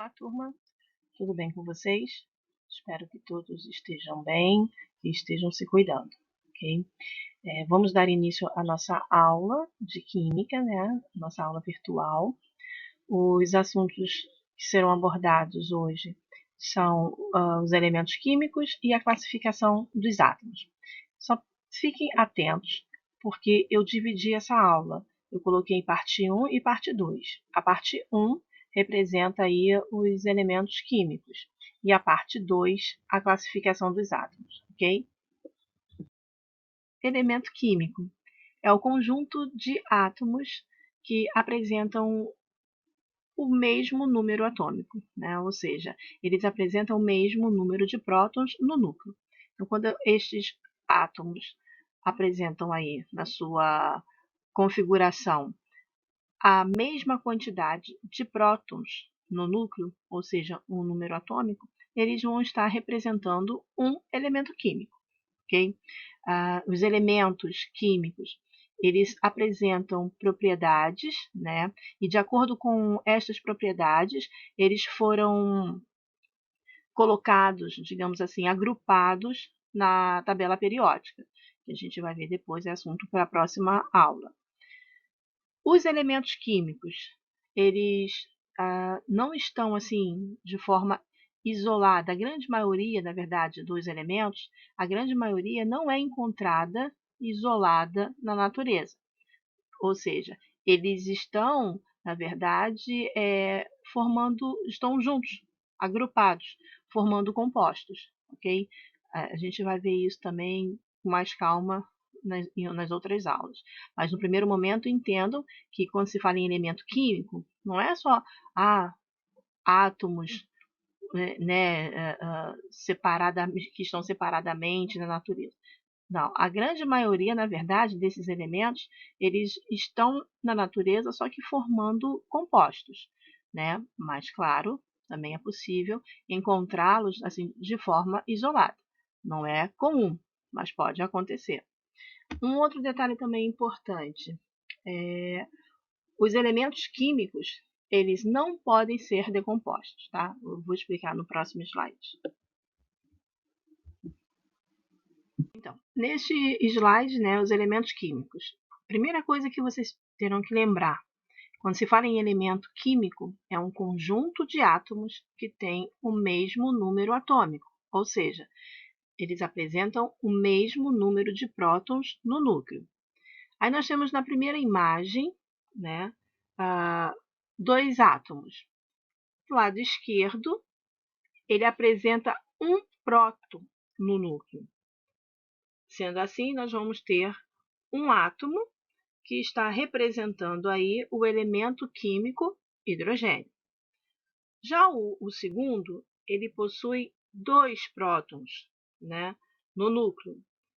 Olá, turma, tudo bem com vocês? Espero que todos estejam bem e estejam se cuidando, ok? Vamos dar início à nossa aula de Química, né? Nossa aula virtual. Os assuntos que serão abordados hoje são os elementos químicos e a classificação dos átomos. Só fiquem atentos, porque eu dividi essa aula. Eu coloquei parte 1 e parte 2. A parte 1 representa aí os elementos químicos e a parte 2 a classificação dos átomos, ok? Elemento químico é o conjunto de átomos que apresentam o mesmo número atômico, né? Ou seja, eles apresentam o mesmo número de prótons no núcleo. Então, quando estes átomos apresentam aí na sua configuração a mesma quantidade de prótons no núcleo, ou seja, um número atômico, eles vão estar representando um elemento químico, ok? Os elementos químicos, eles apresentam propriedades, né? E de acordo com estas propriedades, eles foram colocados, digamos assim, agrupados na tabela periódica, que a gente vai ver depois, é assunto para a próxima aula. Os elementos químicos, eles não estão assim de forma isolada. A grande maioria, na verdade, dos elementos, a grande maioria não é encontrada isolada na natureza. Ou seja, eles estão, na verdade, estão juntos, agrupados, formando compostos, ok? A gente vai ver isso também com mais calma nas outras aulas. Mas no primeiro momento entendam que quando se fala em elemento químico, não é só átomos, né, que estão separadamente na natureza. Não, a grande maioria, na verdade, desses elementos, eles estão na natureza, só que formando compostos, né? Mas, claro, também é possível encontrá-los assim de forma isolada. Não é comum, mas pode acontecer. Um outro detalhe também importante, os elementos químicos, eles não podem ser decompostos, tá? Eu vou explicar no próximo slide. Então, neste slide, né, os elementos químicos. Primeira coisa que vocês terão que lembrar, quando se fala em elemento químico, é um conjunto de átomos que tem o mesmo número atômico, ou seja, eles apresentam o mesmo número de prótons no núcleo. Aí nós temos na primeira imagem, né, dois átomos. Do lado esquerdo, ele apresenta um próton no núcleo. Sendo assim, nós vamos ter um átomo que está representando aí o elemento químico hidrogênio. Já o segundo, ele possui dois prótons, né, no núcleo.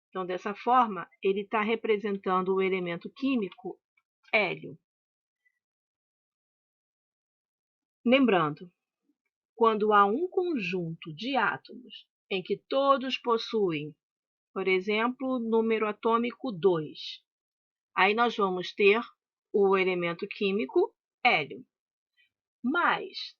Então, dessa forma, ele está representando o elemento químico hélio. Lembrando, quando há um conjunto de átomos em que todos possuem, por exemplo, número atômico 2, aí nós vamos ter o elemento químico hélio. Mas,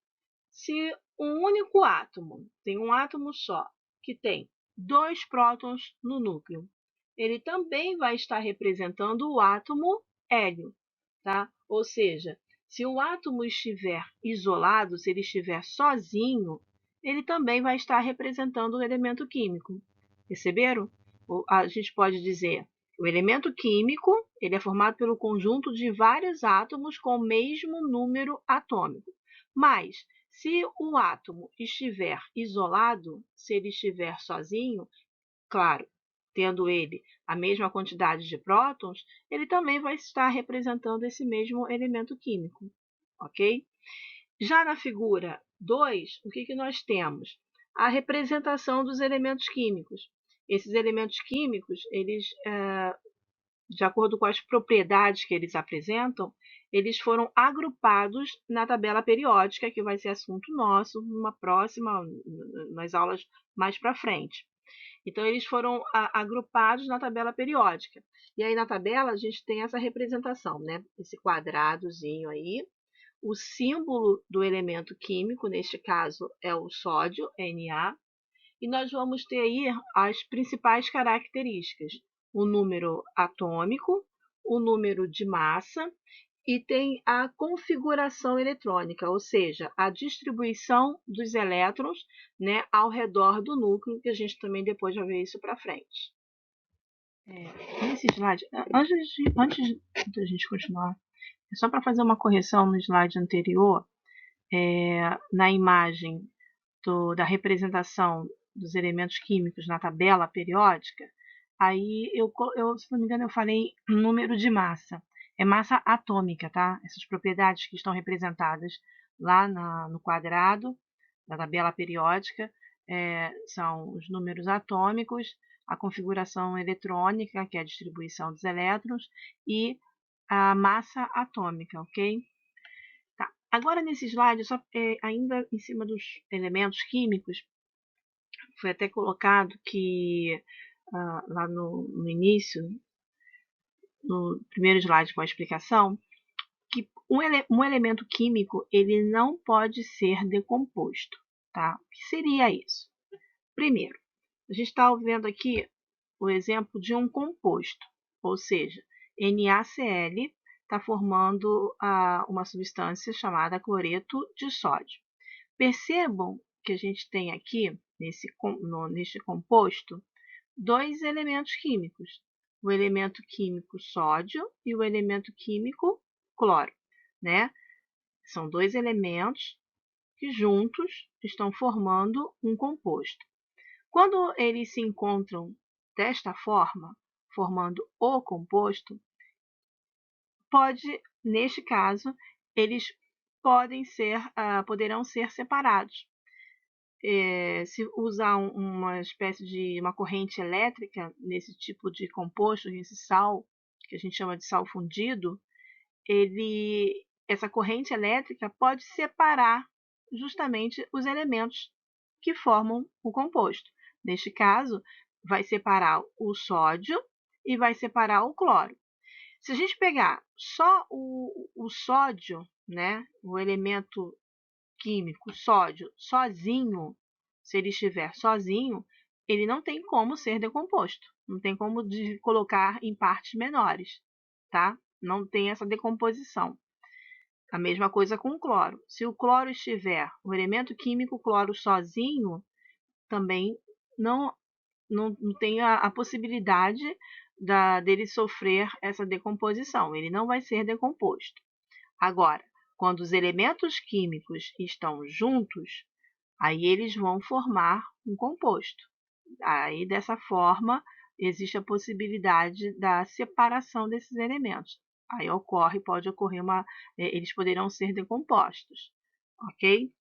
se um único átomo, tem um átomo só, que tem dois prótons no núcleo, ele também vai estar representando o átomo hélio, tá? Ou seja, se o átomo estiver isolado, se ele estiver sozinho, ele também vai estar representando o elemento químico. Perceberam? A gente pode dizer, o elemento químico, ele é formado pelo conjunto de vários átomos com o mesmo número atômico. Mas, se o átomo estiver isolado, se ele estiver sozinho, claro, tendo ele a mesma quantidade de prótons, ele também vai estar representando esse mesmo elemento químico, ok? Já na figura 2, o que nós temos? A representação dos elementos químicos. Esses elementos químicos, eles, de acordo com as propriedades que eles apresentam, eles foram agrupados na tabela periódica, que vai ser assunto nosso numa próxima, nas aulas mais para frente. Então, eles foram agrupados na tabela periódica. E aí, na tabela, a gente tem essa representação, né? Esse quadradozinho aí. o símbolo do elemento químico, neste caso é o sódio, Na, e nós vamos ter aí as principais características: o número atômico, o número de massa e tem a configuração eletrônica, ou seja, a distribuição dos elétrons, né, ao redor do núcleo, que a gente também depois vai ver isso para frente. Nesse slide, antes da gente continuar, é só para fazer uma correção no slide anterior, na imagem da representação dos elementos químicos na tabela periódica, aí se não me engano, eu falei número de massa. É massa atômica, tá? Essas propriedades que estão representadas lá no quadrado da tabela periódica são os números atômicos, a configuração eletrônica, que é a distribuição dos elétrons, e a massa atômica, ok? Tá. Agora, nesse slide, ainda em cima dos elementos químicos, foi até colocado que lá no início, no primeiro slide com a explicação, que um elemento químico ele não pode ser decomposto. Tá? O que seria isso? Primeiro, a gente está vendo aqui o exemplo de um composto, ou seja, NaCl está formando uma substância chamada cloreto de sódio. Percebam que a gente tem aqui, neste composto, dois elementos químicos, o elemento químico sódio e o elemento químico cloro, né? São dois elementos que juntos estão formando um composto. Quando eles se encontram desta forma, formando o composto, neste caso, eles poderão ser separados. Se usar uma espécie de uma corrente elétrica nesse tipo de composto, nesse sal, que a gente chama de sal fundido, essa corrente elétrica pode separar justamente os elementos que formam o composto. Neste caso, vai separar o sódio e vai separar o cloro. Se a gente pegar só o sódio, né, o elemento químico sódio sozinho, se ele estiver sozinho, ele não tem como ser decomposto, não tem como colocar em partes menores, tá? Não tem essa decomposição. A mesma coisa com o cloro. Se o cloro estiver, o elemento químico cloro sozinho, também não tem a possibilidade dele sofrer essa decomposição, ele não vai ser decomposto. Agora, quando os elementos químicos estão juntos, aí eles vão formar um composto. Aí, dessa forma, existe a possibilidade da separação desses elementos. Aí pode ocorrer eles poderão ser decompostos, ok?